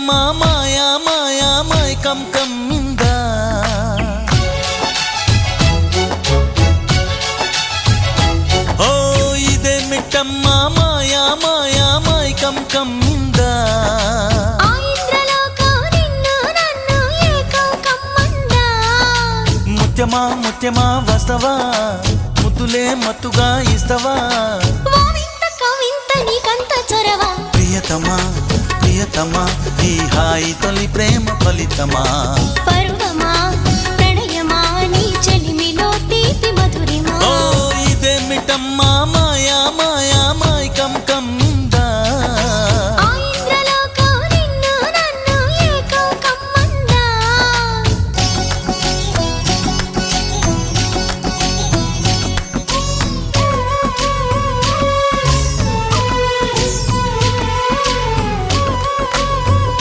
మిట్టమ్మ మాయా మాయా మైకం కమ్మిందా ఓ ఇదే మిట్టమ్మ మాయా మాయా మైకం కమ్మిందా ముత్యమా ముత్యమా వస్తవా ముద్దులే మత్తుగా ఇస్తవా ప్రియతమా ప్రియతమా ఈ హాయి తొలి ప్రేమ ఫలితమా పరువమా ప్రణయమా నీ చెలిమిలో తీపి మధురిమా ఓ ఇదే మిట్టమ్మ మాయా మాయా మైకం కమ్మిందా